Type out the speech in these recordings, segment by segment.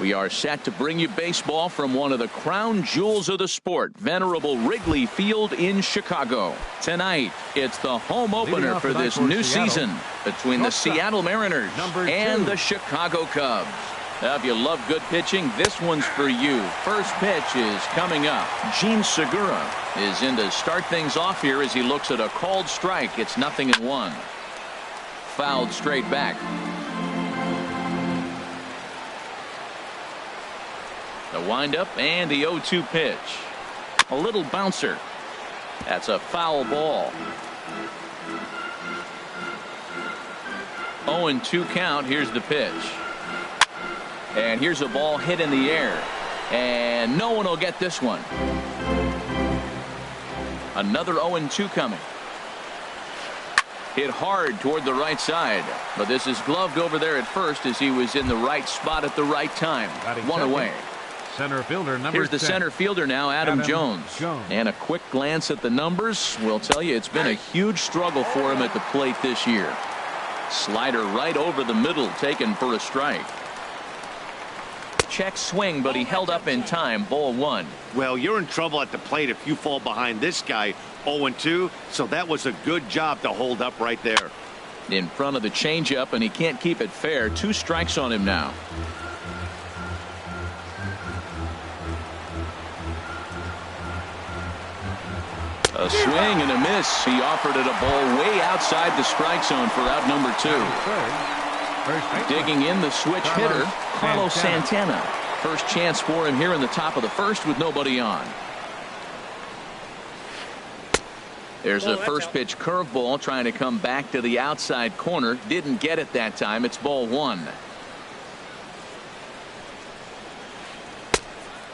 We are set to bring you baseball from one of the crown jewels of the sport, venerable Wrigley Field in Chicago. Tonight, it's the home opener for this new season between the Seattle Mariners and the Chicago Cubs. Now, if you love good pitching, this one's for you. First pitch is coming up. Jean Segura is in to start things off here as he looks at a called strike. It's 0-1. Fouled straight back. The windup and the 0-2 pitch. A little bouncer. That's a foul ball. 0-2 count. Here's the pitch. And here's a ball hit in the air. And no one will get this one. Another 0-2 coming. Hit hard toward the right side. But this is gloved over there at first as he was in the right spot at the right time. One away. Center fielder number Here's the 10. center fielder now, Adam Jones. And a quick glance at the numbers will tell you it's been a huge struggle for him at the plate this year. Slider right over the middle, taken for a strike. Check swing, but he held up in time. Ball 1. Well, you're in trouble at the plate if you fall behind this guy. 0-2, so that was a good job to hold up right there. In front of the changeup, and he can't keep it fair. 2 strikes on him now. A swing and a miss. He offered it a ball way outside the strike zone for out number 2. Digging in the switch hitter, Carlos Santana. First chance for him here in the top of the first with nobody on. There's a first pitch curveball trying to come back to the outside corner. Didn't get it that time. It's ball 1.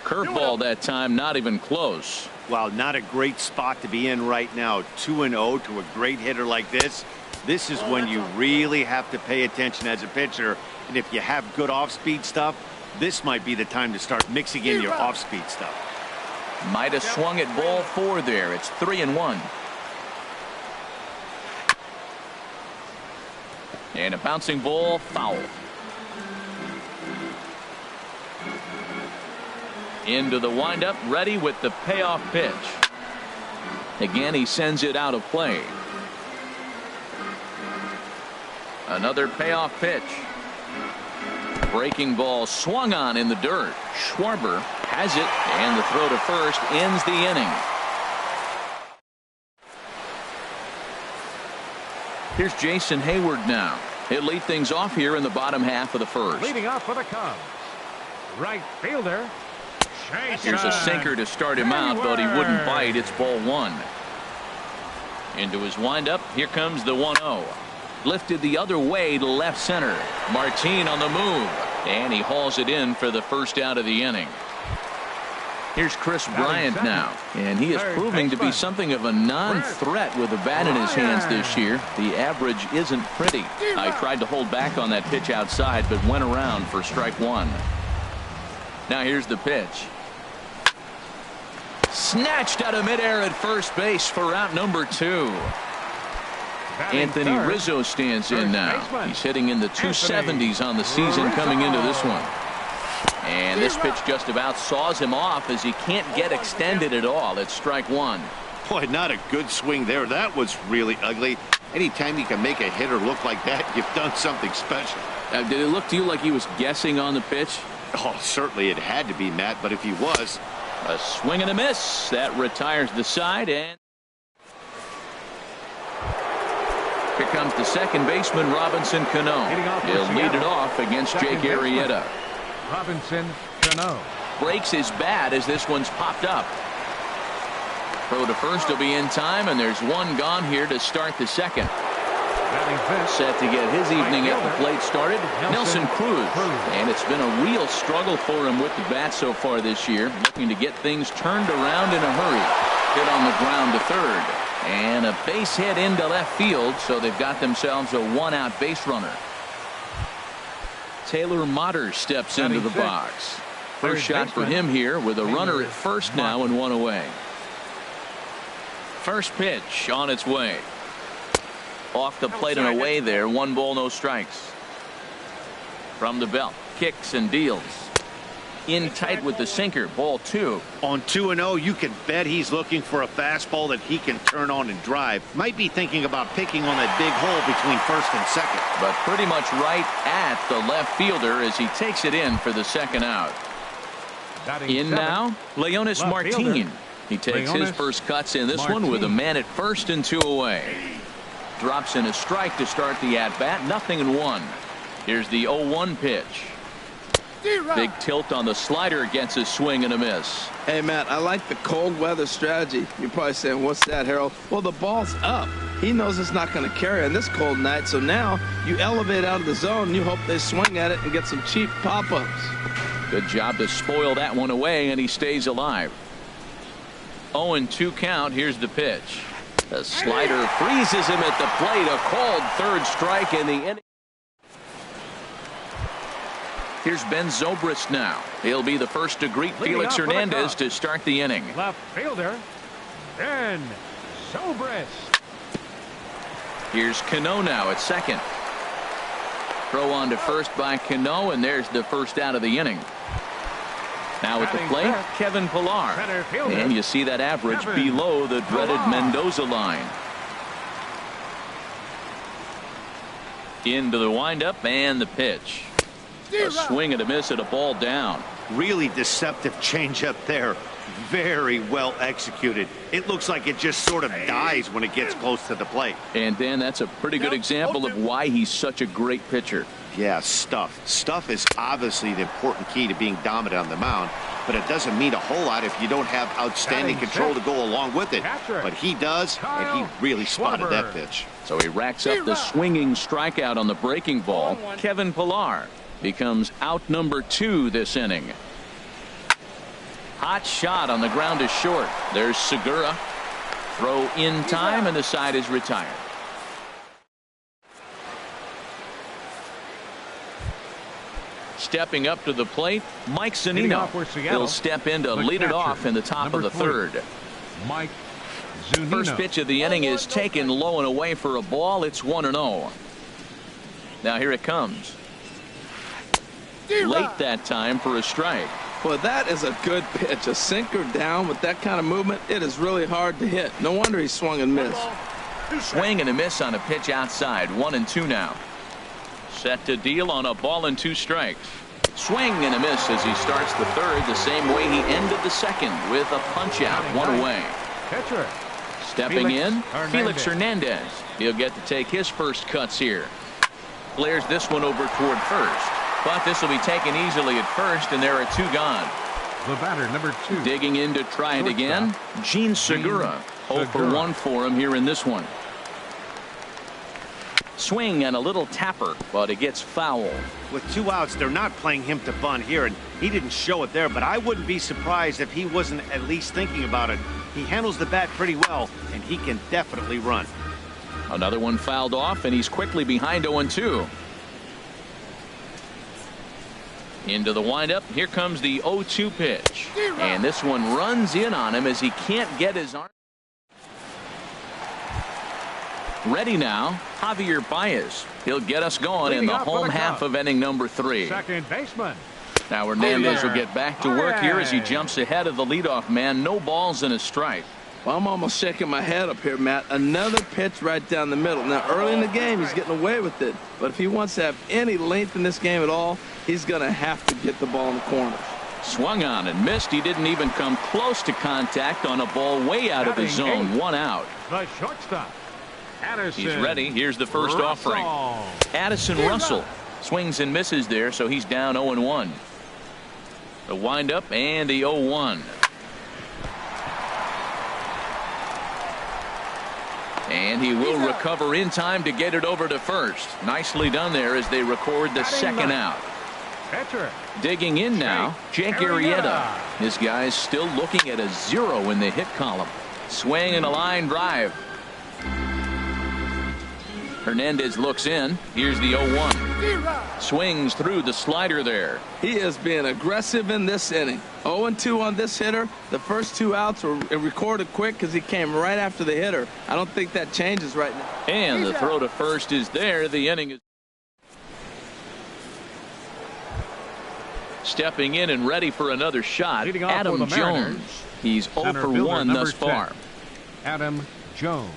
Curveball that time, not even close. Well, not a great spot to be in right now. 2-0 to a great hitter like this. This is when you really have to pay attention as a pitcher. And if you have good off-speed stuff, this might be the time to start mixing in your off-speed stuff. Might have swung at ball 4 there. It's 3-1. And a bouncing ball, foul. Into the windup, ready with the payoff pitch. Again, he sends it out of play. Another payoff pitch. Breaking ball swung on in the dirt. Schwarber has it, and the throw to first ends the inning. Here's Jason Hayward now. He'll lead things off here in the bottom half of the first. Leading off for the Cubs, right fielder. Here's a sinker to start him out, but he wouldn't bite. It's ball 1. Into his windup. Here comes the 1-0. Lifted the other way to left center. Martin on the move. And he hauls it in for the first out of the inning. Here's Chris Bryant now. And he is proving to be something of a non-threat with a bat in his hands this year. The average isn't pretty. I tried to hold back on that pitch outside, but went around for strike 1. Now here's the pitch. Snatched out of midair at first base for out number 2. Anthony Rizzo stands in now. He's hitting in the 270s on the season coming into this one. And this pitch just about saws him off as he can't get extended at all. It's strike 1. Boy, not a good swing there. That was really ugly. Anytime you can make a hitter look like that, you've done something special. Did it look to you like he was guessing on the pitch? Oh, certainly it had to be, Matt, but if he was. A swing and a miss. That retires the side, and here comes the second baseman, Robinson Cano. He'll lead it off against Jake Arrieta. Robinson Cano breaks his bat as this one's popped up. Throw to first will be in time, and there's one gone here to start the second. Set to get his evening at the plate started, Nelson Cruz. And it's been a real struggle for him with the bat so far this year. Looking to get things turned around in a hurry. Hit on the ground to third. And a base hit into left field, so they've got themselves a one-out base runner. Taylor Motter steps into the box. First shot for him here with a runner at first now and one away. First pitch on its way. Off the plate and away there. 1 ball, no strikes. From the belt, kicks and deals. in tight with the sinker. Ball 2. On 2-0, you can bet he's looking for a fastball that he can turn on and drive. Might be thinking about picking on that big hole between first and second. But pretty much right at the left fielder as he takes it in for the second out. In now, Leonys Martin. He takes his first cuts in this one with a man at first and 2 away. Drops in a strike to start the at-bat. 0-1. Here's the 0-1 pitch. Big tilt on the slider, gets a swing and a miss. Hey, Matt, I like the cold weather strategy. You're probably saying, what's that, Harold? Well, the ball's up. He knows it's not going to carry on this cold night, so now you elevate out of the zone and you hope they swing at it and get some cheap pop-ups. Good job to spoil that one away, and he stays alive. 0-2 count. Here's the pitch. The slider freezes him at the plate. A called third strike in the inning. Here's Ben Zobrist now. He'll be the first to greet Felix Hernandez to start the inning. Left fielder, Ben Zobrist. Here's Cano now at second. Throw on to first by Cano, and there's the first out of the inning. Now at the plate, Kevin Pillar. And you see that average below the dreaded Mendoza line. Into the windup and the pitch. A swing and a miss at a ball down. Really deceptive changeup there. Very well executed. It looks like it just sort of dies when it gets close to the plate. And Dan, that's a pretty good example of why he's such a great pitcher. Yeah, stuff. Stuff is obviously the important key to being dominant on the mound, but it doesn't mean a whole lot if you don't have outstanding control to go along with it. But he does, and he really spotted that pitch. So he racks up the swinging strikeout on the breaking ball. Kevin Pillar becomes out number 2 this inning. Hot shot on the ground is short. There's Segura. Throw in time, and the side is retired. Stepping up to the plate, Mike Zunino. He'll step in to lead it off in the top of the third. Mike Zunino. First pitch of the inning is taken low and away for a ball. It's 1-0. Now here it comes. Late that time for a strike. Well, that is a good pitch. A sinker down with that kind of movement, it is really hard to hit. No wonder he swung and missed. Swing and a miss on a pitch outside. 1-2 now. Set to deal on a ball and 2 strikes. Swing and a miss as he starts the third the same way he ended the second with a punch out. 1 away. Pitcher. Stepping in, Felix Hernandez. He'll get to take his first cuts here. Flares this one over toward first. But this will be taken easily at first, and there are 2 gone. The batter, number 2. Digging in to try it again, Jean Segura. 0 for 1 for him here in this one. Swing and a little tapper, but it gets foul. With 2 outs, they're not playing him to bunt here, and he didn't show it there, but I wouldn't be surprised if he wasn't at least thinking about it. He handles the bat pretty well, and he can definitely run. Another one fouled off, and he's quickly behind 0-2. Into the windup. Here comes the 0-2 pitch. And this one runs in on him as he can't get his arm. Ready now, Javier Baez. He'll get us going in the home half of inning number 3. Second baseman. Now Hernandez will get back to work here as he jumps ahead of the leadoff man. No balls and a strike. Well, I'm almost shaking my head up here, Matt. Another pitch right down the middle. Now, early in the game, he's getting away with it. But if he wants to have any length in this game at all, he's going to have to get the ball in the corner. Swung on and missed. He didn't even come close to contact on a ball way out of the zone. 1 out. The shortstop, Addison. He's ready. Here's the first offering. Addison Russell swings and misses there, so he's down 0-1. The windup and the 0-1. And he will recover in time to get it over to first. Nicely done there as they record the second out. Digging in now, Jake Arrieta. This guy's still looking at a 0 in the hit column. Swing and a line drive. Hernandez looks in. Here's the 0-1. Swings through the slider there. He is being aggressive in this inning. 0-2 on this hitter. The first 2 outs were recorded quick because he came right after the hitter. I don't think that changes right now. And the throw to first is there. The inning is Stepping in and ready for another shot, Leading off for Adam the Mariners, Jones. He's 0 center for fielder 1 number thus far. 10, Adam Jones.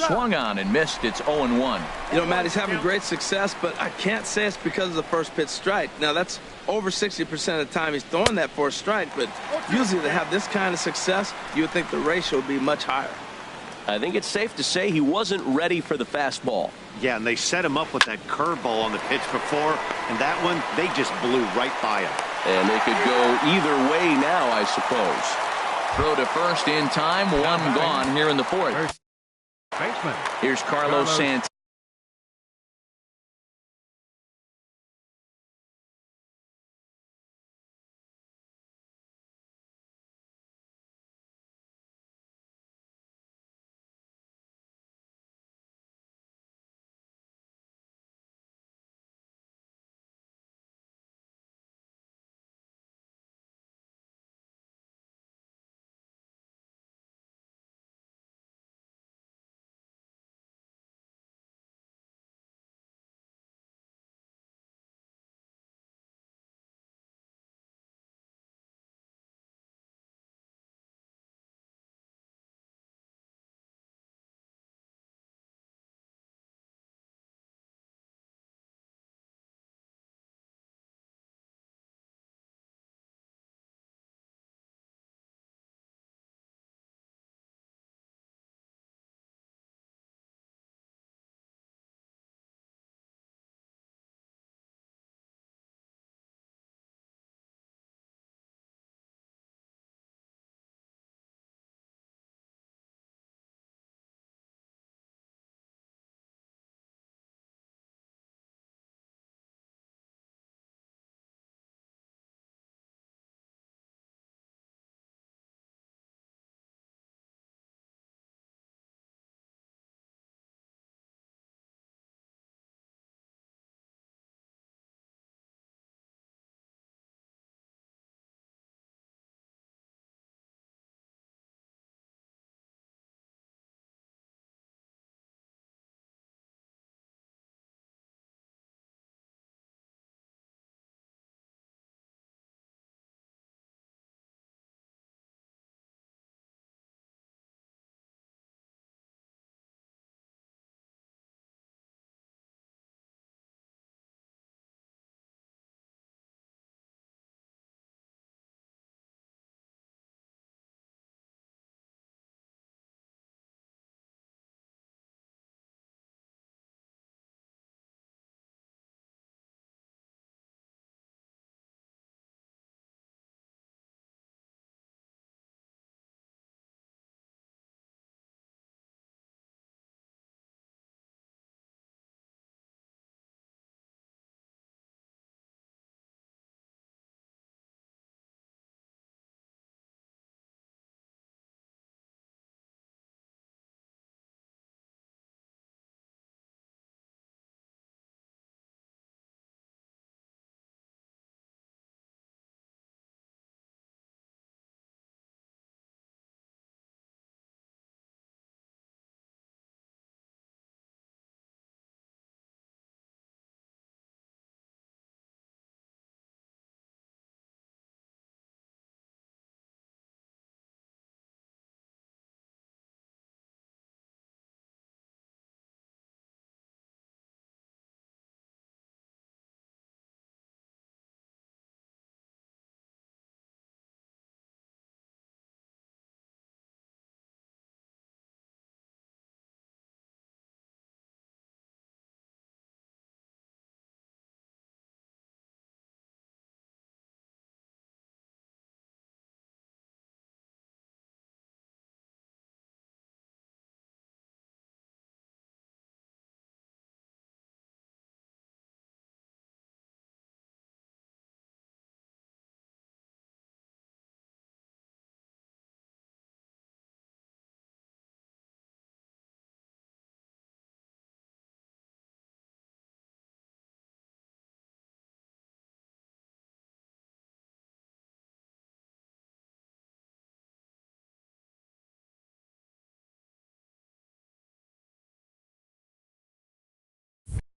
Swung on and missed. It's 0-1. You know, Matt, he's having great success, but I can't say it's because of the first pitch strike. Now, that's over 60% of the time he's throwing that for a strike, but usually to have this kind of success, you would think the ratio would be much higher. I think it's safe to say he wasn't ready for the fastball. Yeah, and they set him up with that curveball on the pitch before, and that one, they just blew right by him. And they could go either way now, I suppose. Throw to first in time. One gone here in the fourth. First baseman. Here's Carlos Santana.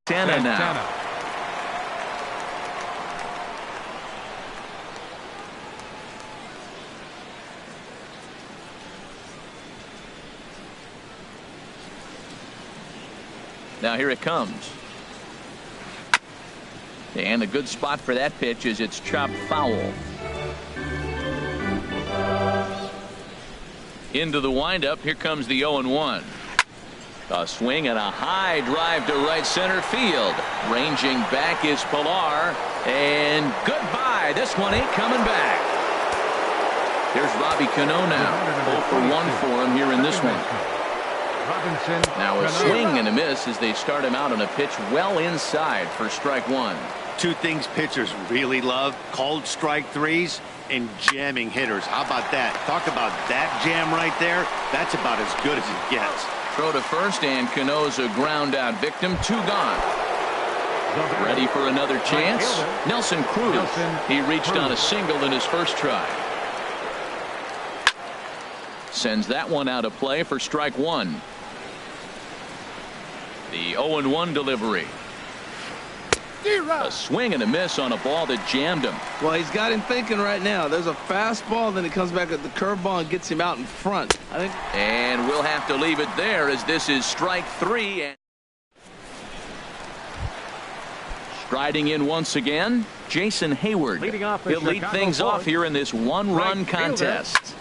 Santana now. Now here it comes. And a good spot for that pitch is it's chopped foul. Into the windup. Here comes the 0-1. A swing and a high drive to right center field. Ranging back is Pilar. And goodbye. This one ain't coming back. Here's Robbie Cano now. 0 for 1 for him here in this one. Now a swing and a miss as they start him out on a pitch well inside for strike one. Two things pitchers really love: called strike threes and jamming hitters. How about that? Talk about that jam right there. That's about as good as it gets. Throw to first, and Cano's a ground out victim. 2 gone. Ready for another chance. Nelson Cruz. He reached on a single in his first try. Sends that one out of play for strike one. The 0-1 delivery. A swing and a miss on a ball that jammed him. Well, he's got him thinking right now. There's a fastball, then he comes back at the curveball and gets him out in front. And we'll have to leave it there as this is strike 3. And striding in once again, Jason Hayward. He'll lead things off here in this one-run contest.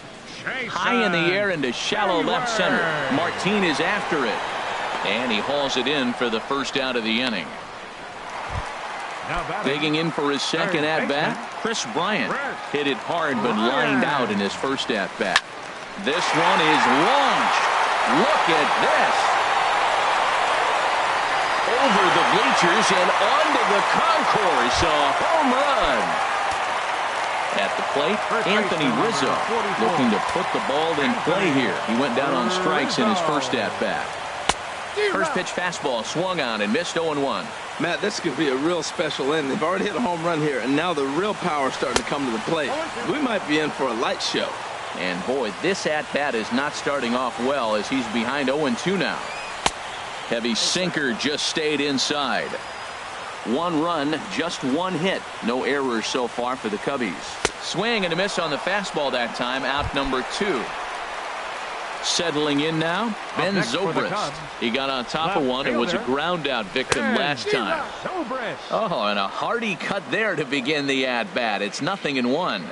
High in the air into shallow left center. Martin is after it. And he hauls it in for the first out of the inning. Digging in for his second at-bat, Chris Bryant. Hit it hard but lined out in his first at-bat. This one is launched. Look at this. Over the bleachers and onto the concourse. A home run. At the plate, Anthony Rizzo looking to put the ball in play here. He went down on strikes in his first at-bat. First pitch fastball swung on and missed. 0-1. Matt, this could be a real special inning. They've already hit a home run here, and now the real power is starting to come to the plate. We might be in for a light show. And boy, this at-bat is not starting off well as he's behind 0-2 now. Heavy sinker just stayed inside. 1 run, just 1 hit. No errors so far for the Cubbies. Swing and a miss on the fastball that time. Out number 2. Settling in now, Ben Zobrist. He got on top of one and was a ground out victim last time. Oh, and a hearty cut there to begin the at-bat. It's 0-1.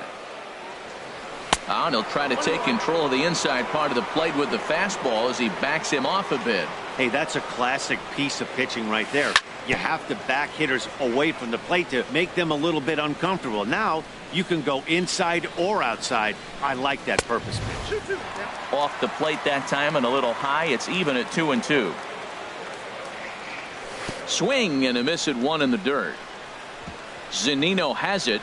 And he'll try to take control of the inside part of the plate with the fastball as he backs him off a bit. Hey, that's a classic piece of pitching right there. You have to back hitters away from the plate to make them a little bit uncomfortable. Now you can go inside or outside. I like that purpose pitch. Off the plate that time and a little high. It's even at 2-2. Swing and a miss at 1 in the dirt. Zunino has it,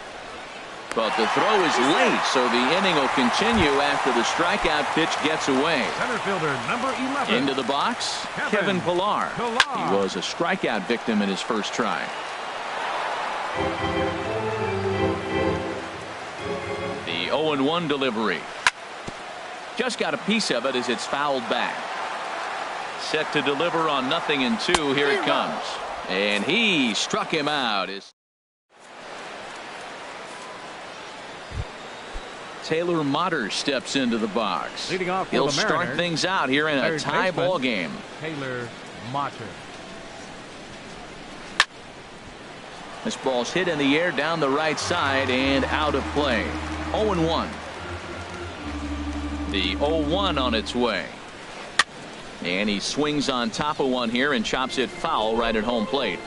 but the throw is late, so the inning will continue after the strikeout pitch gets away. Center fielder number 11. Into the box, Kevin Pilar. He was a strikeout victim in his first try. The 0-1 delivery. Just got a piece of it as it's fouled back. Set to deliver on 0-2. Here it comes. And he struck him out. Taylor Motter steps into the box. Leading off for He'll the start Mariners, things out here in a tie ball game. Taylor Motter. This ball's hit in the air down the right side and out of play. 0-1. The 0-1 on its way. And he swings on top of one here and chops it foul right at home plate.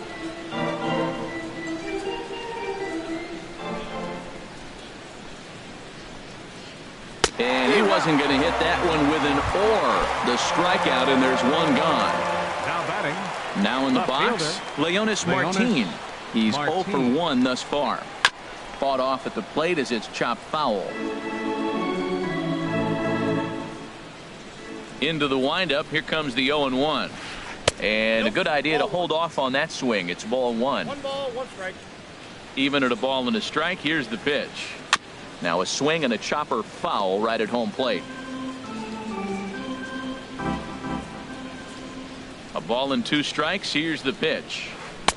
And he wasn't going to hit that one with an or. The strikeout, and there's 1 gone. Now batting. Now in the box, Leonys Martin. He's 0 for 1 thus far. Fought off at the plate as it's chopped foul. Into the windup. Here comes the 0-1. And a good idea to hold off on that swing. It's ball 1. 1 ball, 1 strike. Even at a ball and a strike. Here's the pitch. Now a swing and a chopper foul right at home plate. A ball and 2 strikes. Here's the pitch.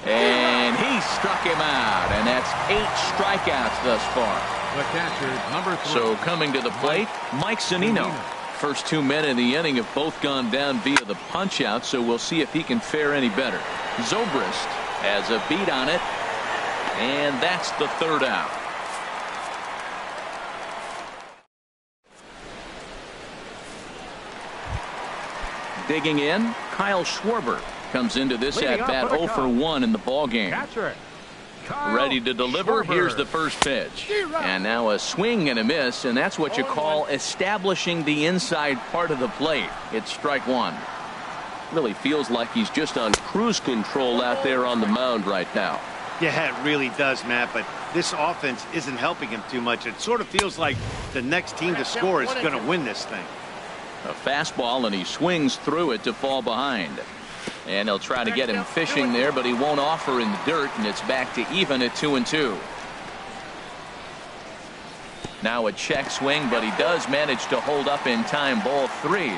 And he struck him out. And that's 8 strikeouts thus far. The catcher, number 3. So coming to the plate, Mike Zunino. First 2 men in the inning have both gone down via the punch out, so we'll see if he can fare any better. Zobrist has a beat on it, and that's the 3rd out. Digging in, Kyle Schwarber comes into this at bat 0 for 1 in the ball game. Ready to deliver. Schwarber. Here's the first pitch. And now a swing and a miss, and that's what you call establishing the inside part of the plate. It's strike 1. Really feels like he's just on cruise control out there on the mound right now. Yeah, it really does, Matt, but this offense isn't helping him too much. It sort of feels like the next team to score is going to win this thing. A fastball, and he swings through it to fall behind. And he'll try to get him fishing there, but he won't offer in the dirt, and it's back to even at 2-2. Now a check swing, but he does manage to hold up in time. Ball 3.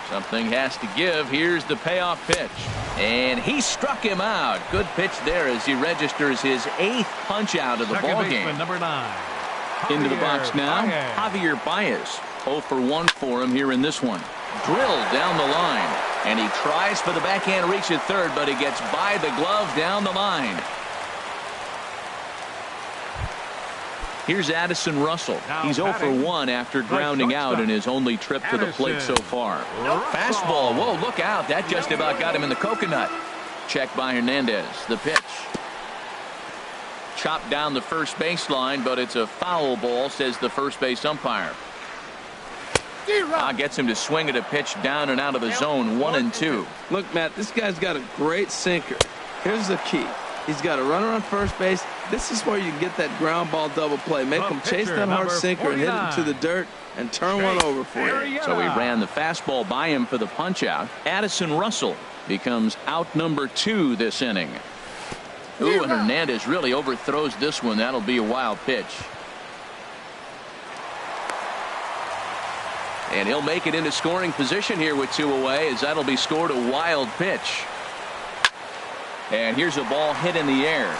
Something has to give. Here's the payoff pitch, and he struck him out. Good pitch there as he registers his 8th punch out of the ball game. Number 9. Into the box now, Baez. Javier Baez. 0 for 1 for him here in this one. Drilled down the line, and he tries for the backhand reach at third, but he gets by the glove down the line. Here's Addison Russell. He's 0 for 1 after grounding out in his only trip to the plate so far. Fastball. Whoa, look out. That just about got him in the coconut. Check by Hernandez. The pitch. Chopped down the first baseline, but it's a foul ball, says the first base umpire. Gets him to swing at a pitch down and out of the zone. 1-2. Look, Matt, this guy's got a great sinker. Here's the key. He's got a runner on first base. This is where you get that ground ball double play. Make him chase that hard sinker and hit it to the dirt and turn one over for you. So he ran the fastball by him for the punch out. Addison Russell becomes out number 2 this inning. Ooh, and Hernandez really overthrows this one. That'll be a wild pitch. And he'll make it into scoring position here with 2 away, as that'll be scored a wild pitch. And here's a ball hit in the air.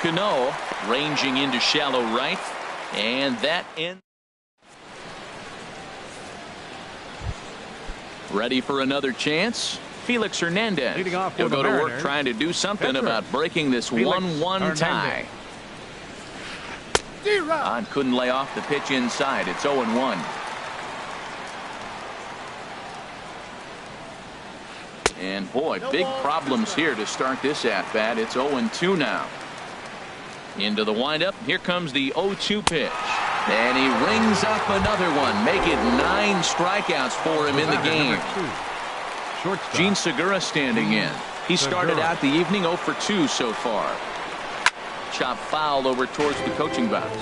Cano ranging into shallow right, and that ends. Ready for another chance? Felix Hernandez. He'll go to work trying to do something about breaking this 1-1 tie. And couldn't lay off the pitch inside. It's 0-1. And boy, big problems here to start this at bat. It's 0-2 now. Into the windup. Here comes the 0-2 pitch. And he rings up another one. Make it 9 strikeouts for him in the game. Gene Segura standing in. He started out the evening 0 for 2 so far. Chop foul over towards the coaching box.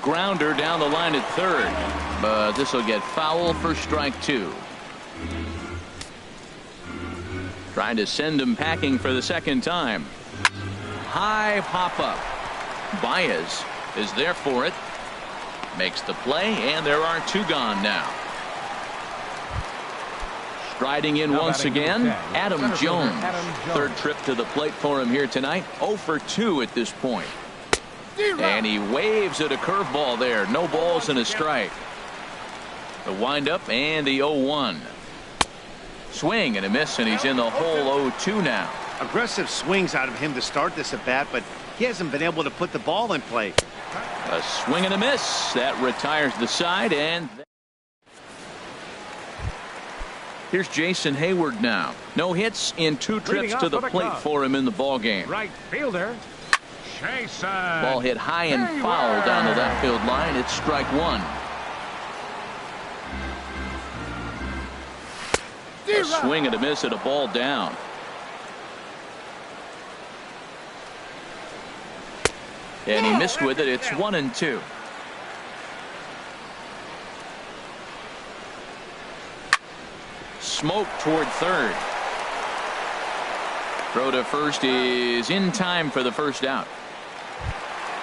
Grounder down the line at third, but this will get foul for strike 2. Trying to send him packing for the second time. High pop up. Baez is there for it. Makes the play, and there are 2 gone now. Striding in once again, Adam Jones. Third trip to the plate for him here tonight. 0 for 2 at this point. And he waves at a curveball there. No balls and a strike. The windup and the 0-1. Swing and a miss, and he's in the hole. 0-2 now. Aggressive swings out of him to start this at bat, but he hasn't been able to put the ball in play. A swing and a miss. That retires the side, and here's Jason Hayward now. No hits in 2 trips to the plate for him in the ball game. Right fielder. Jason. Ball hit high and foul down the left field line. It's strike 1. A swing and a miss at a ball down. And he missed with it. It's 1-2. Smoke toward third. Throw to first is in time for the first out.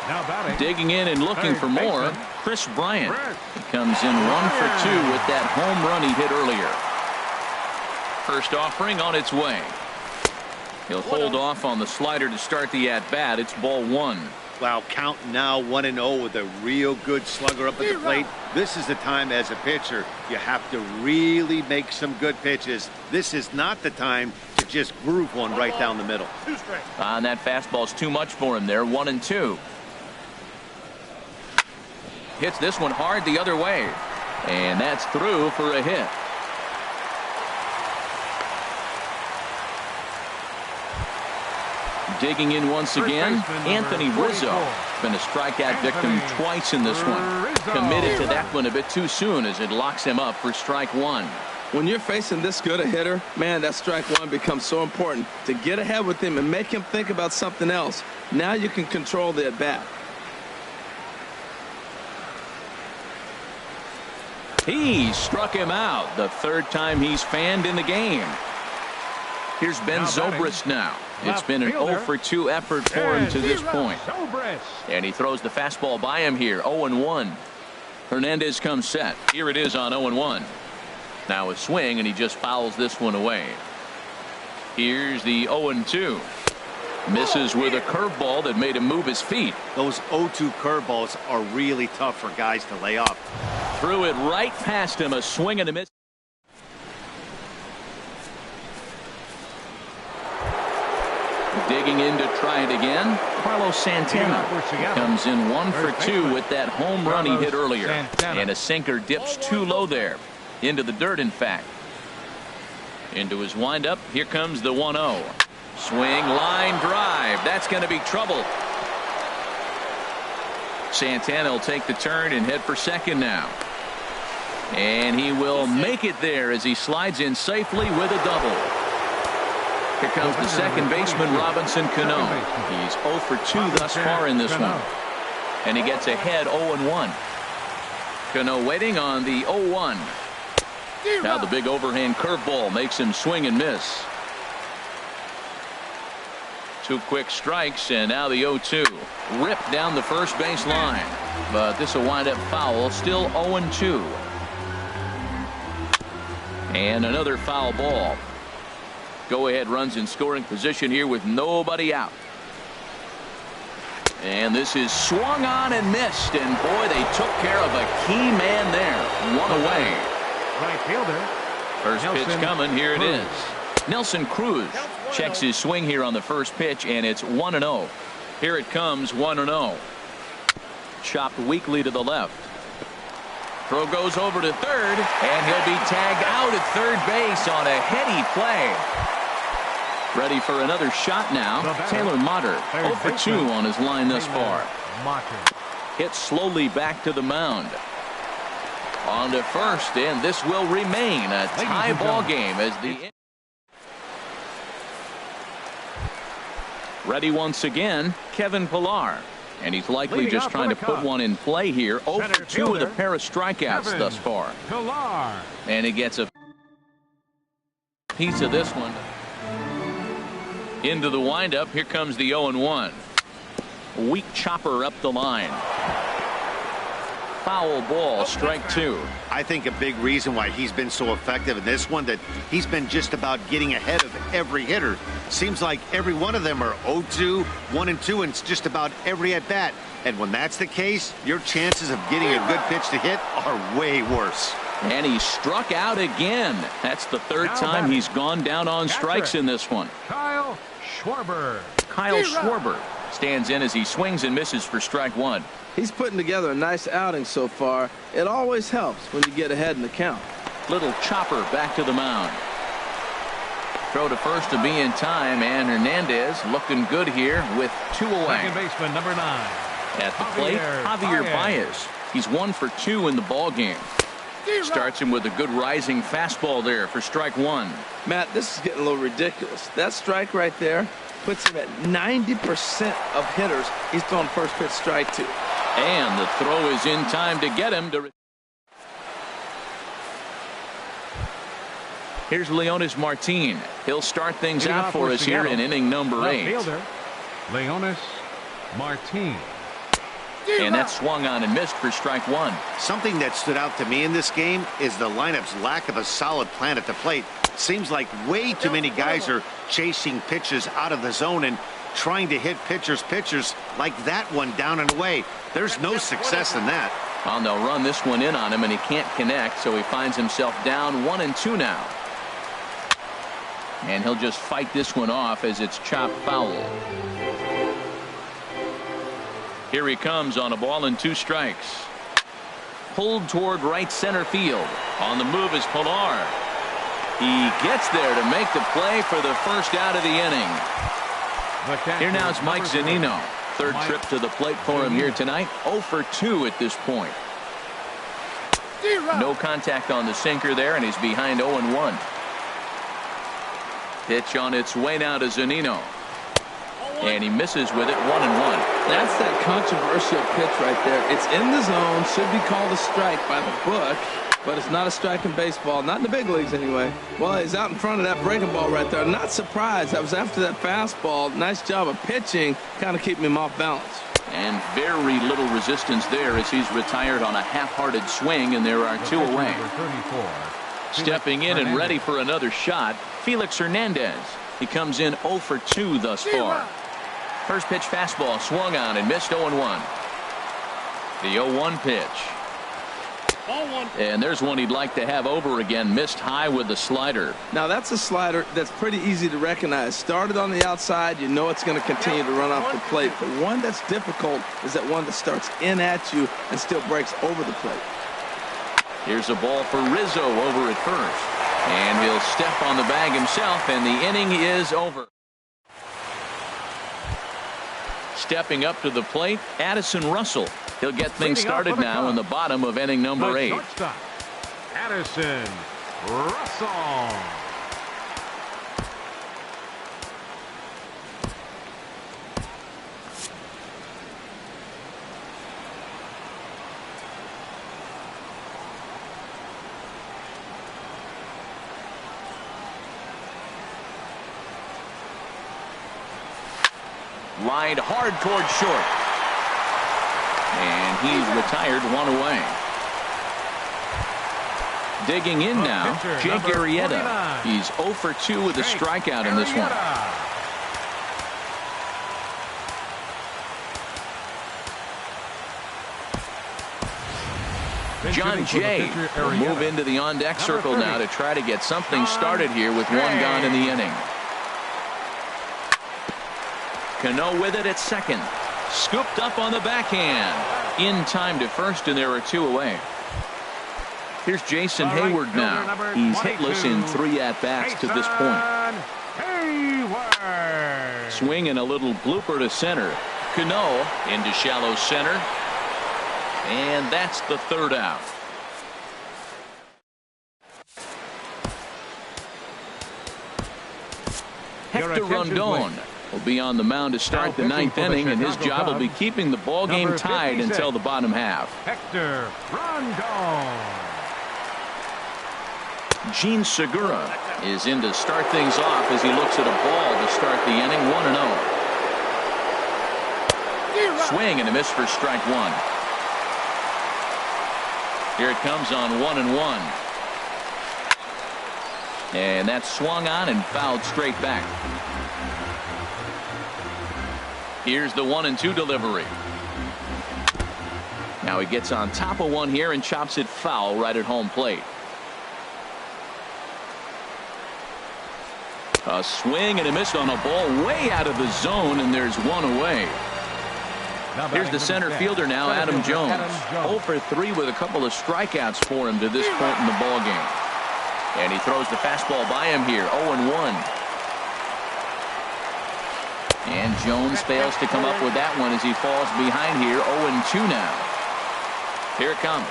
Now batting. Digging in and looking for more. Chris Bryant. He comes in 1 for 2 with that home run he hit earlier. First offering on its way. He'll hold off on the slider to start the at bat. It's ball 1. Wow, count now 1-0 with a real good slugger up at the plate. This is the time as a pitcher you have to really make some good pitches. This is not the time to just groove one right down the middle. And that fastball's too much for him there. 1-2. Hits this one hard the other way. And that's through for a hit. Digging in once again, Anthony Rizzo. Been a strikeout victim twice in this one. Committed to that one a bit too soon as it locks him up for strike one. When you're facing this good a hitter, man, that strike one becomes so important to get ahead with him and make him think about something else. Now you can control the at-bat. He struck him out the third time he's fanned in the game. Here's Ben Zobrist now. It's been an 0 for 2 effort for him to this point. And he throws the fastball by him here. 0-1. Hernandez comes set. Here it is on 0-1. Now a swing, and he just fouls this one away. Here's the 0-2. Misses with a curveball that made him move his feet. Those 0-2 curveballs are really tough for guys to lay off. Threw it right past him. A swing and a miss. Digging in to try it again, Carlos Santana comes in 1 for 2 with that home run he hit earlier. And a sinker dips too low there. Into the dirt, in fact. Into his windup. Here comes the 1-0. Swing, line drive. That's going to be trouble. Santana will take the turn and head for second now. And he will make it there as he slides in safely with a double. Here comes the second baseman, Robinson Cano. He's 0 for 2 thus far in this one. And he gets ahead 0-1. Cano waiting on the 0-1. Now the big overhand curveball makes him swing and miss. 2 quick strikes, and now the 0-2. Ripped down the first base line. But this will wind up foul. Still 0-2. And another foul ball. Go-ahead runs in scoring position here with nobody out. And this is swung on and missed. And boy, they took care of a key man there. One away. Right fielder. First pitch coming. Here it is. Nelson Cruz checks his swing here on the first pitch, and it's 1-0. Here it comes, 1-0. Chopped weakly to the left. Throw goes over to third, and he'll be tagged out at third base on a heady play. Ready for another shot now. Taylor Motter, 0 for 2 on his line thus far. Hit slowly back to the mound. On to first, and this will remain a tie ball game as the... Ready once again, Kevin Pillar. And he's likely just trying to put one in play here. 0 for 2 with a pair of strikeouts thus far. And he gets a piece of this one. Into the windup. Here comes the 0-1. Weak chopper up the line. Foul ball, strike 2. I think a big reason why he's been so effective in this one, that he's been just about getting ahead of every hitter. Seems like every one of them are 0-2, 1-2, and it's just about every at bat. And when that's the case, your chances of getting a good pitch to hit are way worse. And he struck out again. That's the third time he's gone down on strikes in this one. Kyle Schwarber. Kyle Schwarber stands in as he swings and misses for strike 1. He's putting together a nice outing so far. It always helps when you get ahead in the count. Little chopper back to the mound. Throw to first to be in time, and Hernandez looking good here with 2 away. Second baseman, number 9. At the plate, Javier Baez. He's 1 for 2 in the ball game. Starts him with a good rising fastball there for strike 1. Matt, this is getting a little ridiculous. That strike right there puts him at 90% of hitters he's throwing first pitch strike to. And the throw is in time to get him to. Here's Leonys Martin. He'll start things out for us here in inning number 8. Fielder, Leonys Martin. And that swung on and missed for strike 1. Something that stood out to me in this game is the lineup's lack of a solid plan at the plate. Seems like way too many guys are chasing pitches out of the zone, and trying to hit pitchers like that one down and away. There's no success in that. Well, they'll run this one in on him, and he can't connect, so he finds himself down 1-2 now. And he'll just fight this one off as it's chopped foul. Here he comes on a ball and 2 strikes. Pulled toward right center field. On the move is Pilar. He gets there to make the play for the first out of the inning. Here now is Mike Zunino. Third trip to the plate for him here tonight. 0 for 2 at this point. No contact on the sinker there, and he's behind 0-1. Pitch on its way now to Zunino. And he misses with it, 1-1. That's that controversial pitch right there. It's in the zone, should be called a strike by the book, but it's not a strike in baseball, not in the big leagues anyway. Well, he's out in front of that breaking ball right there. Not surprised. I was after that fastball. Nice job of pitching, kind of keeping him off balance. And very little resistance there as he's retired on a half-hearted swing, and there are 2 away. Stepping in and ready for another shot, Felix Hernandez. He comes in 0 for 2 thus far. First pitch fastball swung on and missed 0-1. The 0-1 pitch. And there's one he'd like to have over again. Missed high with the slider. Now that's a slider that's pretty easy to recognize. Started on the outside, you know it's going to continue to run off the plate. The one that's difficult is that one that starts in at you and still breaks over the plate. Here's a ball for Rizzo over at first. And he'll step on the bag himself, and the inning is over. Stepping up to the plate, Addison Russell. He'll get things started now in the bottom of inning number 8. Addison Russell. Lined hard toward short. And he's retired, 1 away. Digging in now, Jake Arrieta. He's 0 for 2 with a strikeout in this one. John Jay will move into the on-deck circle now to try to get something started here with 1 gone in the inning. Cano with it at second. Scooped up on the backhand. In time to first, and there are 2 away. Here's Jason Hayward now. He's hitless in 3 at-bats to this point. Swing and a little blooper to center. Cano into shallow center. And that's the 3rd out. Hector Rondon will be on the mound to start the 9th inning, and his job will be keeping the ball game tied until the bottom half. Hector Rondon. Gene Segura is in to start things off as he looks at a ball to start the inning. 1-0. Swing and a miss for strike 1. Here it comes on 1-1. And that's swung on and fouled straight back. Here's the 1-2 delivery. Now he gets on top of one here and chops it foul right at home plate. A swing and a miss on a ball way out of the zone, and there's 1 away. Here's the center fielder now, Adam Jones. 0 for 3 with a couple of strikeouts for him to this point in the ball game. And he throws the fastball by him here, 0-1. And Jones fails to come up with that one as he falls behind here, 0-2 now. Here it comes.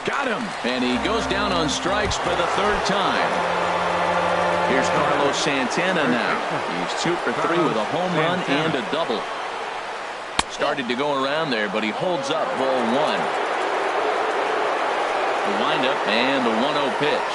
Got him. And he goes down on strikes for the 3rd time. Here's Carlos Santana now. He's 2 for 3 with a home run and a double. Started to go around there, but he holds up ball 1. The windup and the 1-0 pitch.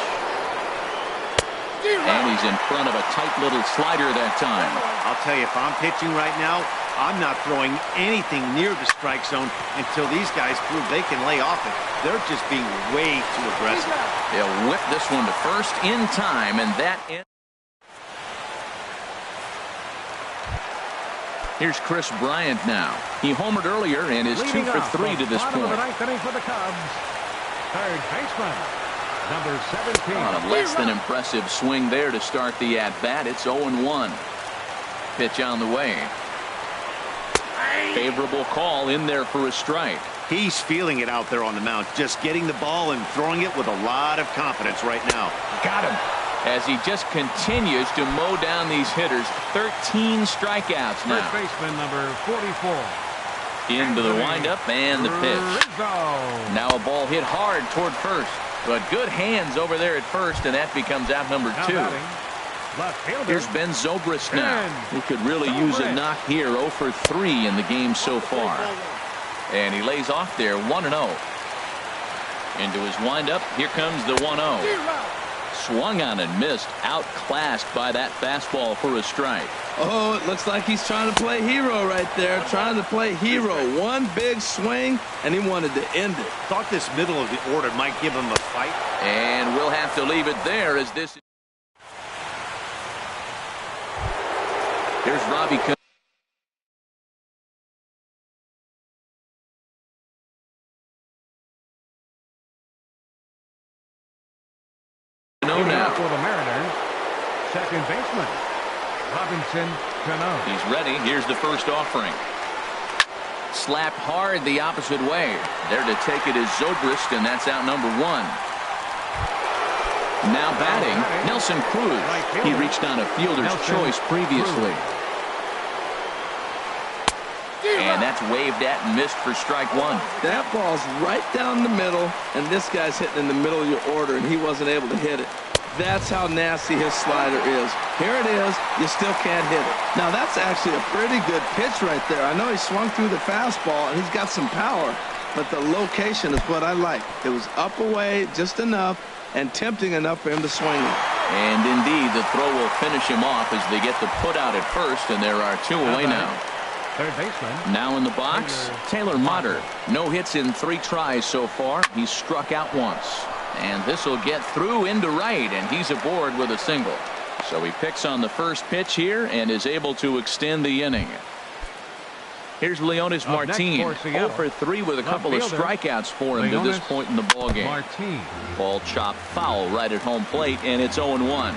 And he's in front of a tight little slider that time. I'll tell you, if I'm pitching right now, I'm not throwing anything near the strike zone until these guys prove they can lay off it. They're just being way too aggressive. They'll whip this one to first in time, and that Here's Chris Bryant now. He homered earlier and is 2 for 3 to this point. Of the ninth inning for the Cubs, third baseman, number 17. On a less than impressive swing there to start the at-bat. It's 0-1. Pitch on the way. Favorable call in there for a strike. He's feeling it out there on the mound, just getting the ball and throwing it with a lot of confidence right now. Got him. As he just continues to mow down these hitters. 13 strikeouts now. First baseman, number 44. Into the windup and the pitch. Rizzo. Now a ball hit hard toward first. But good hands over there at first, and that becomes out number Now 2. batting, left fielder. Here's Ben Zobrist now. He could really use a knock here. 0 for 3 in the game so far. And he lays off there 1-0. Into his windup. Here comes the 1-0. Swung on and missed. Outclassed by that fastball for a strike. Oh, it looks like he's trying to play hero right there. Trying to play hero. One big swing, and he wanted to end it. Thought this middle of the order might give him a fight. And we'll have to leave it there as this. Here's Robbie Cano. Now For the Mariners, second baseman, Robinson Cano. he's ready. Here's the first offering. Slapped hard the opposite way. There to take it is Zobrist, and that's out number 1. Now batting, Nelson Cruz. He reached on a fielder's choice previously. And that's waved at and missed for strike 1. That ball's right down the middle, and this guy's hitting in the middle of your order, and he wasn't able to hit it. That's how nasty his slider is. Here it is. You still can't hit it. Now, that's actually a pretty good pitch right there. I know he swung through the fastball, and he's got some power, but the location is what I like. It was up away just enough and tempting enough for him to swing it. And indeed, the throw will finish him off as they get the put out at first, and there are 2 away now. Third baseman. Now in the box, Taylor Motter. No hits in 3 tries so far. He's struck out once. And this will get through into right, and he's aboard with a single. So he picks on the first pitch here and is able to extend the inning. Here's Leonis Martin. 0 for 3 with a couple of strikeouts for him to this point in the ballgame. Martin. Ball chopped foul right at home plate, and it's 0-1.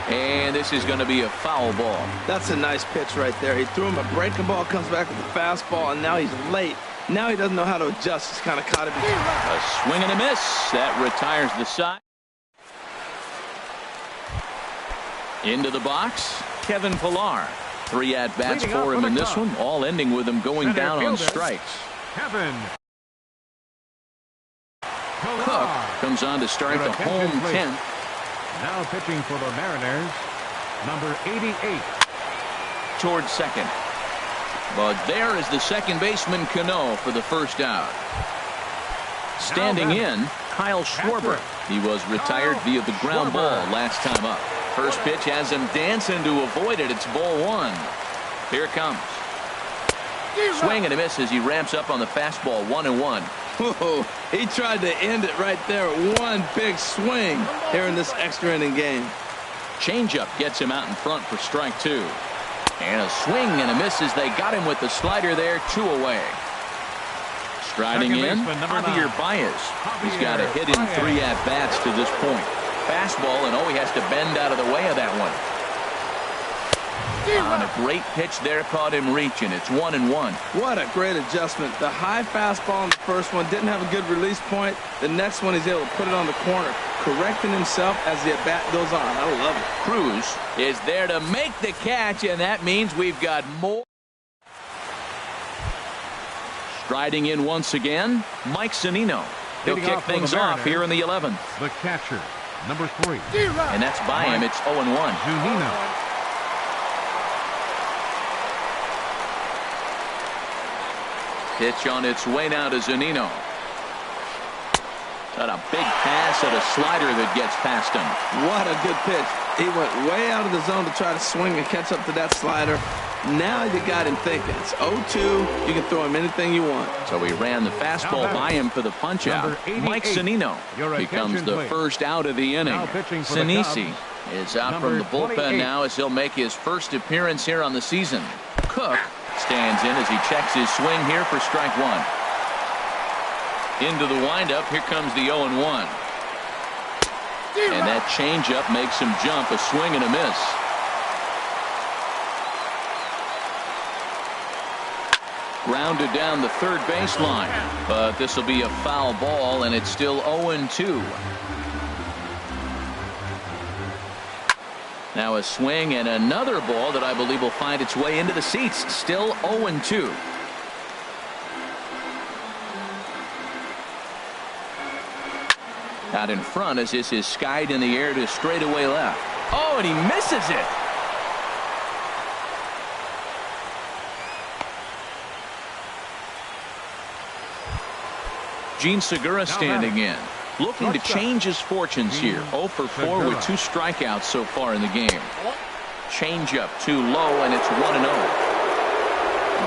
And this is going to be a foul ball. That's a nice pitch right there. He threw him a breaking ball, comes back with a fastball, and now he's late. Now he doesn't know how to adjust. He's kind of caught it. A swing and a miss. That retires the side. Into the box, Kevin Pillar. 3 at-bats for him in this one, all ending with him going down on strikes. Kevin Cook comes on to start the home 10th. Now pitching for the Mariners, number 88. Towards second. But there is the second baseman Cano for the first out. Standing in, Kyle Schwarber. He was retired via the ground ball last time up. First pitch has him dancing to avoid it. It's ball 1. Here it comes. Swing and a miss as he ramps up on the fastball. 1-1. Whoa, he tried to end it right there. One big swing here in this extra inning game. Changeup gets him out in front for strike 2. And a swing and a miss as they got him with the slider there. 2 away. Striding in, Javier Baez. He's got a hit in 3 at-bats to this point. Fastball, and he has to bend out of the way of that one. On a great pitch there, caught him reaching. It's 1-1. What a great adjustment. The high fastball in the first one didn't have a good release point. The next one he's able to put it on the corner, correcting himself as the at-bat goes on. I love it. Cruz is there to make the catch, and that means we've got more. Striding in once again, Mike Zunino. He'll kick things off here in the 11th. The catcher, number 3. And that's by him. It's 0-1. Zunino. Pitch on its way now to Zunino. Got a big pass at a slider that gets past him. What a good pitch. He went way out of the zone to try to swing and catch up to that slider. Now you got him thinking. It's 0-2. You can throw him anything you want. So he ran the fastball by him for the punch out. Mike Zunino becomes the first out of the inning. Sinisi is out from the bullpen now as he'll make his first appearance here on the season. Cook stands in as he checks his swing here for strike one. Into the windup. Here comes the 0-1. And that changeup makes him jump. A swing and a miss. Grounded down the third baseline, but this will be a foul ball, and it's still 0-2. Now a swing and another ball that I believe will find its way into the seats. Still 0-2. Out in front as this is skied in the air to straightaway left. Oh, and he misses it. Gene Segura standing in, looking to change his fortunes here. 0 for 4 with 2 strikeouts so far in the game. Changeup too low, and it's 1-0.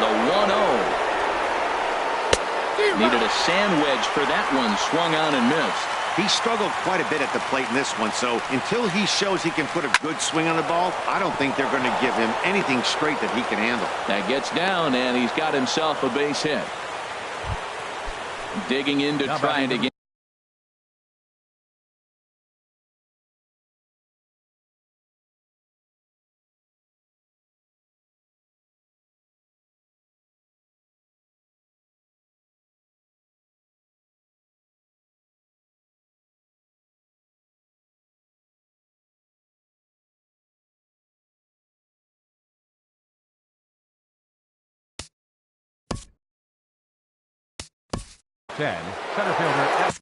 The 1-0. Needed a sand wedge for that one. Swung on and missed. He struggled quite a bit at the plate in this one, so until he shows he can put a good swing on the ball, I don't think they're going to give him anything straight that he can handle. That gets down, and he's got himself a base hit. Digging in to try it again. Center fielder.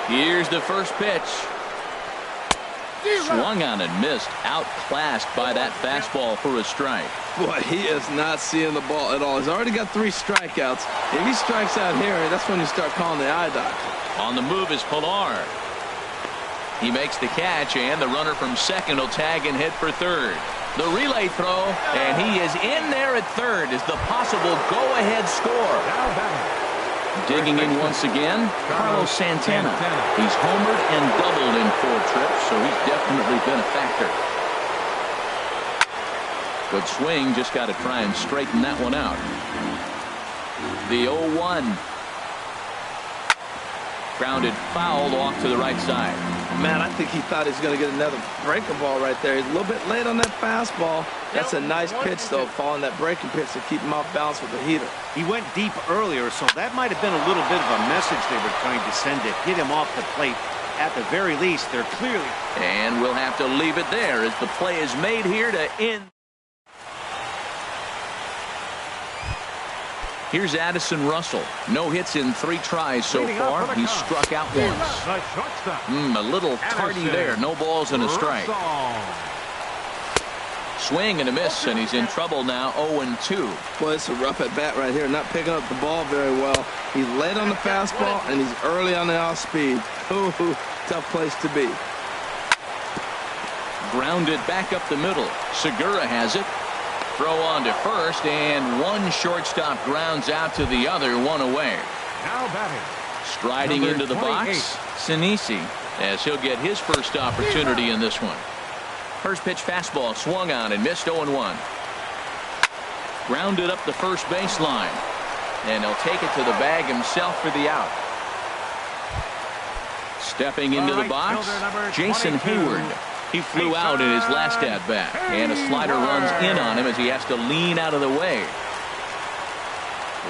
Here's the first pitch. Swung on and missed. Outclassed by that fastball for a strike. Boy, he is not seeing the ball at all. He's already got 3 strikeouts. If he strikes out here, that's when you start calling the eye doctor. On the move is Pilar. He makes the catch, and the runner from second will tag and head for third. The relay throw, and he is in there at third as the possible go-ahead score. Digging in once again, Carlos Santana. He's homered and doubled in 4 trips, so he's definitely been a factor. Good swing, just got to try and straighten that one out. The 0-1. Grounded foul off to the right side. Man, I think he thought he was going to get another breaking ball right there. He's a little bit late on that fastball. That's a nice pitch, though, following that breaking pitch to keep him off balance with the heater. He went deep earlier, so that might have bend a little bit of a message they were trying to send to hit him off the plate. At the very least, they're clearly... And we'll have to leave it there as the play is made here to end. Here's Addison Russell. No hits in 3 tries so far. He's struck out once. The shortstop. A little tardy there. No balls and a strike. Swing and a miss, and he's in trouble now. 0-2. Boy, it's a rough at bat right here. Not picking up the ball very well. He's late on the fastball, and he's early on the off speed. Ooh, tough place to be. Grounded back up the middle. Segura has it. Throw on to first, and one shortstop grounds out to the other, 1 away. Now batting. Striding Number into the 28. box, Sinisi, as he'll get his first opportunity in this one. First pitch fastball swung on and missed. 0-1. Grounded up the first baseline, and he'll take it to the bag himself for the out. Stepping into the box, Jason Hayward. He flew out in his last at-bat, and a slider runs in on him as he has to lean out of the way.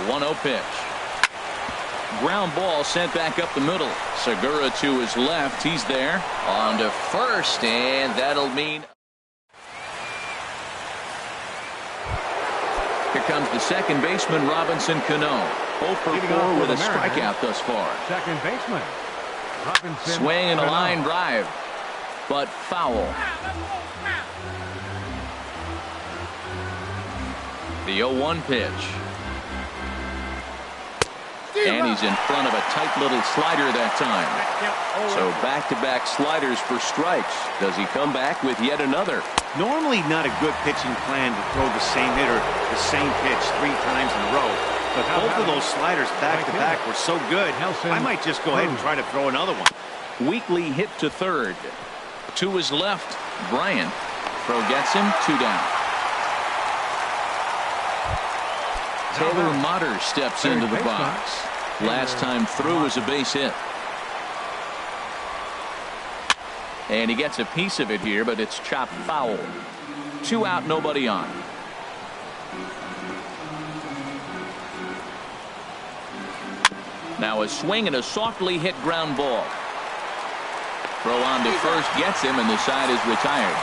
1-0 pitch. Ground ball sent back up the middle. Segura to his left. He's there. On to first, and that'll mean... Here comes the second baseman, Robinson Cano. 0 for 4 with a strikeout thus far. Second baseman. Robinson Swing and a Cano. line drive, but foul. The 0-1 pitch. And he's in front of a tight little slider that time. So back-to-back sliders for strikes. Does he come back with yet another? Normally not a good pitching plan to throw the same hitter the same pitch 3 times in a row. But both of those sliders back-to-back were so good, I might just go ahead and try to throw another one. Weekly hit to third. To his left, Bryant. Throw gets him, 2 down. Taylor Motter steps into the box. Last time through was a base hit. And he gets a piece of it here, but it's chopped foul. 2 out, nobody on. Now a swing and a softly hit ground ball. Throw on to first gets him, and the side is retired.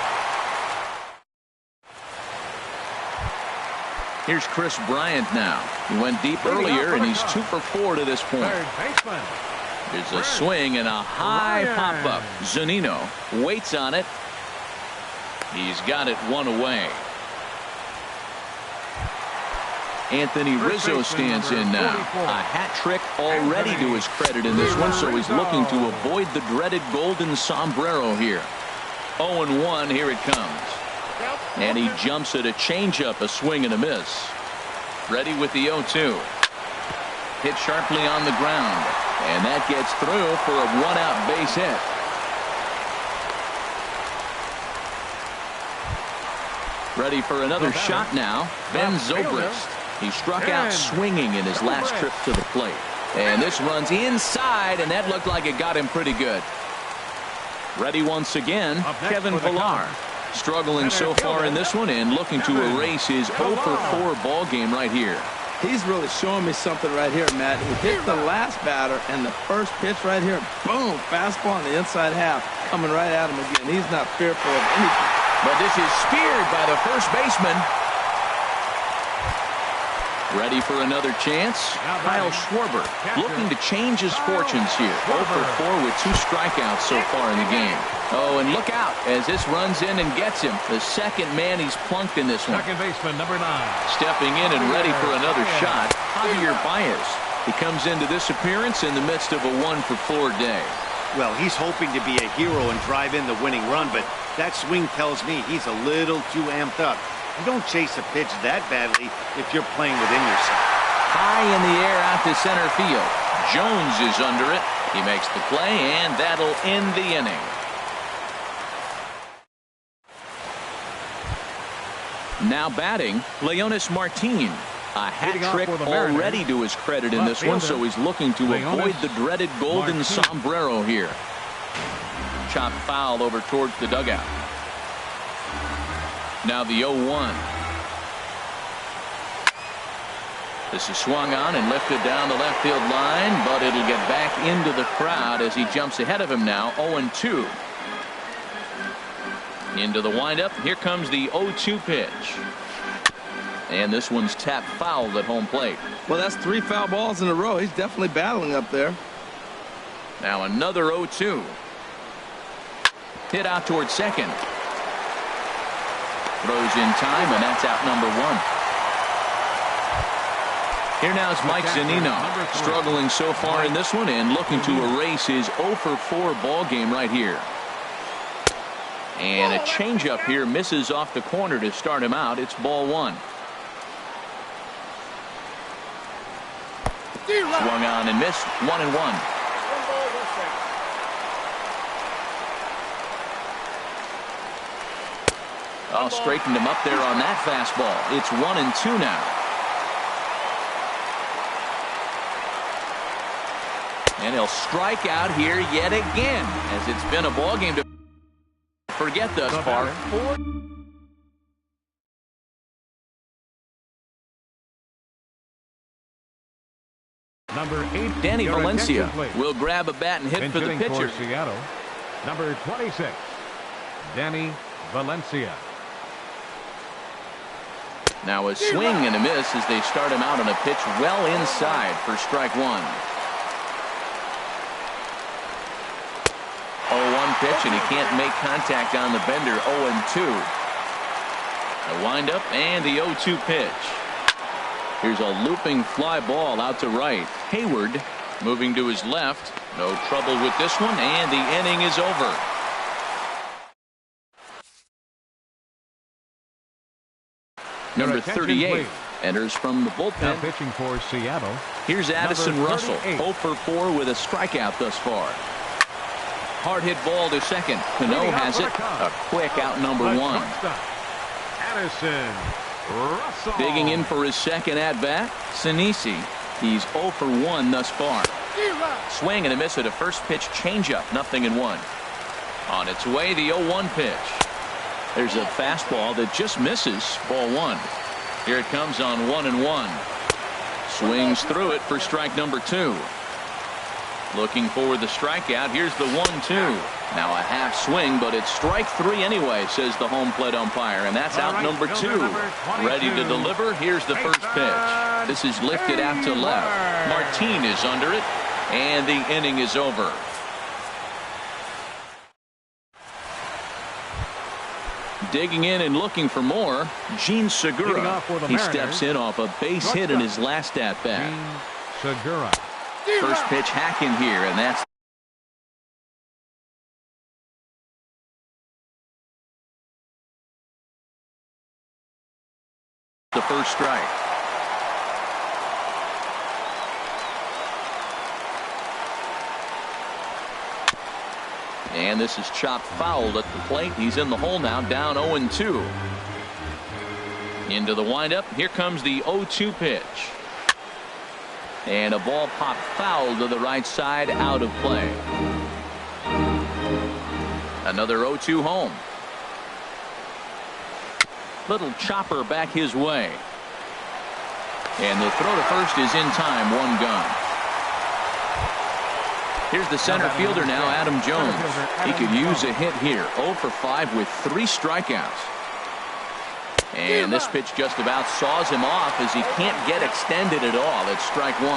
Here's Chris Bryant now. He went deep earlier, and he's 2 for 4 to this point. Third baseman. There's a swing and a high pop-up. Zunino waits on it. He's got it 1 away. Anthony Rizzo stands in now. A hat trick already to his credit in this one, so he's looking to avoid the dreaded golden sombrero here. 0-1, here it comes. And he jumps at a changeup, a swing and a miss. Ready with the 0-2. Hit sharply on the ground, and that gets through for a 1-out base hit. Ready for another shot now. Ben Zobrist. He struck out swinging in his last trip to the plate. And this runs inside, and that looked like it got him pretty good. Ready once again, Kevin Pillar. Struggling so far in this one and looking to erase his 0 for 4 ball game right here. He's really showing me something right here, Matt. He hit the last batter, and the first pitch right here, boom, fastball on the inside half, coming right at him again. He's not fearful of anything. But this is speared by the first baseman. Ready for another chance? Kyle Schwarber looking to change his fortunes here. 0 for 4 with 2 strikeouts so far in the game. Oh, and look out as this runs in and gets him. The second man he's plunked in this one. Second baseman, number 9. Stepping in and ready for another shot, Javier Baez. He comes into this appearance in the midst of a 1 for 4 day. Well, he's hoping to be a hero and drive in the winning run, but that swing tells me he's a little too amped up. You don't chase a pitch that badly if you're playing within yourself. High in the air out to center field. Jones is under it. He makes the play, and that'll end the inning. Now batting, Leonys Martin. A hat trick already to his credit in this one, so he's looking to avoid the dreaded golden sombrero here. chopped foul over towards the dugout. Now the 0-1. This is swung on and lifted down the left field line, but it'll get back into the crowd as he jumps ahead of him now. 0-2. Into the windup. Here comes the 0-2 pitch. And this one's tapped foul at home plate. Well, that's 3 foul balls in a row. He's definitely battling up there. Now another 0-2. Hit out towards second. Throws in time, and that's out number 1. Here now is Mike Zunino, struggling so far in this one and looking to erase his 0-for-4 ball game right here. And a changeup here misses off the corner to start him out. It's ball 1. Swung on and missed. 1-1. Oh, straightened him up there on that fastball. It's 1-2 now. And he'll strike out here yet again, as it's been a ball game to forget thus far. Number 8, Danny Valencia will grab a bat and hit for the pitcher. For Seattle, number 26, Danny Valencia. Now a swing and a miss as they start him out on a pitch well inside for strike 1. 0-1 pitch, and he can't make contact on the bender. 0-2. The windup and the 0-2 pitch. Here's a looping fly ball out to right. Hayward moving to his left. No trouble with this one, and the inning is over. Number 38 enters from the bullpen. Now pitching for Seattle. Here's Addison Russell, 0-for-4 with a strikeout thus far. Hard hit ball to second. Cano has it. A quick out number 1. Addison Russell. Digging in for his second at bat, Sinisi. He's 0-for-1 thus far. Swing and a miss at a first pitch changeup. 0-1. On its way, the 0-1 pitch. There's a fastball that just misses. Ball 1. Here it comes on 1-1. Swings through it for strike number 2. Looking for the strikeout. Here's the 1-2. Now a half swing, but it's strike 3 anyway, says the home plate umpire, and that's out number 2. Ready to deliver. Here's the first pitch. This is lifted out to left. Martin is under it, and the inning is over. Digging in and looking for more, Gene Segura. He steps in off a base hit in his last at bat. Segura. First pitch hack in here, and that's the first strike. And this is chopped fouled at the plate. He's in the hole now, down 0-2. Into the windup. Here comes the 0-2 pitch. And a ball popped foul to the right side, out of play. Another 0-2 home. Little chopper back his way. And the throw to first is in time. 1 gone. Here's the center fielder now, Adam Jones. He could use a hit here. 0-for-5 with 3 strikeouts. And this pitch just about saws him off as he can't get extended at all. It's strike 1.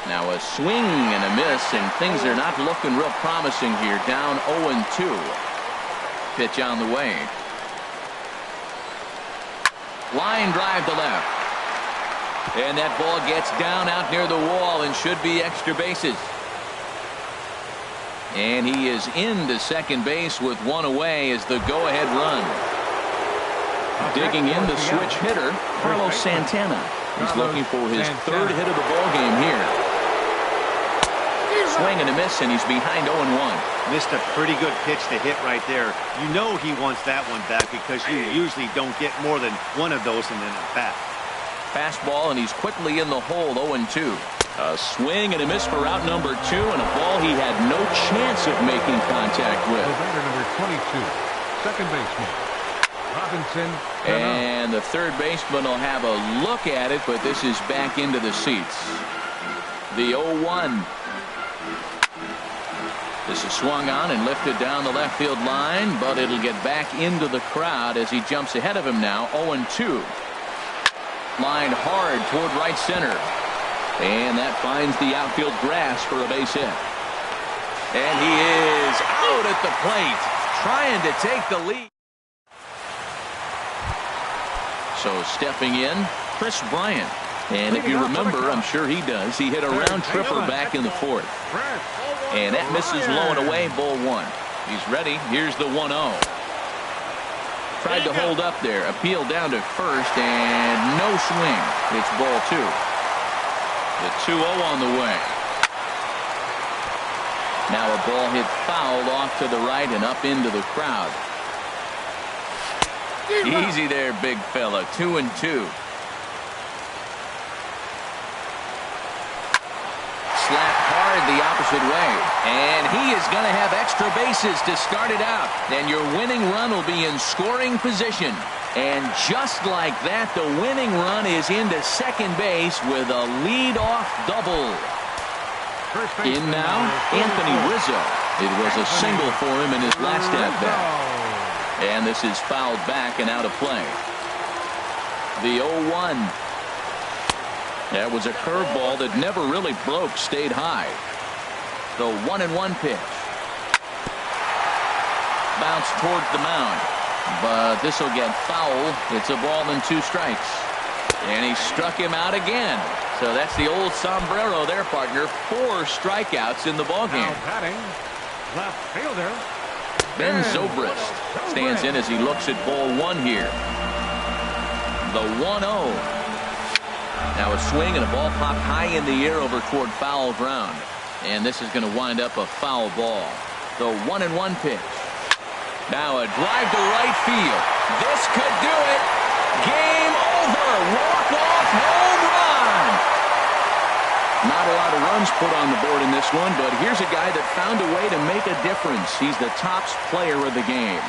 Now a swing and a miss, and things are not looking real promising here. Down 0-2. Pitch on the way. Line drive to left. And that ball gets down out near the wall and should be extra bases. And he is into second base with 1 away as the go-ahead run. Digging in the switch hitter, Carlos Santana. He's looking for his 3rd hit of the ball game here. Swing and a miss, and he's behind 0-1. Missed a pretty good pitch to hit right there. You know he wants that one back because you usually don't get more than one of those in an at bat. Fastball, and he's quickly in the hole. 0-2. A swing and a miss for out number 2, and a ball he had no chance of making contact with. Number 22, second baseman, Robinson. And the third baseman will have a look at it, but this is back into the seats. The 0-1. This is swung on and lifted down the left field line, but it'll get back into the crowd as he jumps ahead of him now. 0-2. Lined hard toward right center. And that finds the outfield grass for a base hit. And he is out at the plate, trying to take the lead. So stepping in, Chris Bryant. And if you remember, I'm sure he does, he hit a round tripper back in the 4th. And that misses low and away, ball 1. He's ready. Here's the 1-0. Tried to hold up there. Appeal down to first, and no swing. It's ball 2. The 2-0 on the way. Now a ball hit foul off to the right and up into the crowd. Easy there, big fella. 2-2. Slap hard the opposite way, and he is going to have extra bases to start it out, and your winning run will be in scoring position. And just like that, the winning run is into second base with a lead-off double. In now, Anthony Rizzo. It was a single for him in his last at-bat. And this is fouled back and out of play. The 0-1. That was a curveball that never really broke, stayed high. The 1-1 pitch. Bounce towards the mound. But this will get foul. It's a ball and 2 strikes. And he struck him out again. So that's the old sombrero there, partner. 4 strikeouts in the ballgame. Now batting, left fielder Ben Zobrist stands in as he looks at ball 1 here. The 1-0. Now a swing and a ball popped high in the air over toward foul ground. And this is going to wind up a foul ball. The 1-1 pitch. Now a drive to right field. This could do it. Game over. Walk-off home run. Not a lot of runs put on the board in this one, but here's a guy that found a way to make a difference. He's the top player of the game.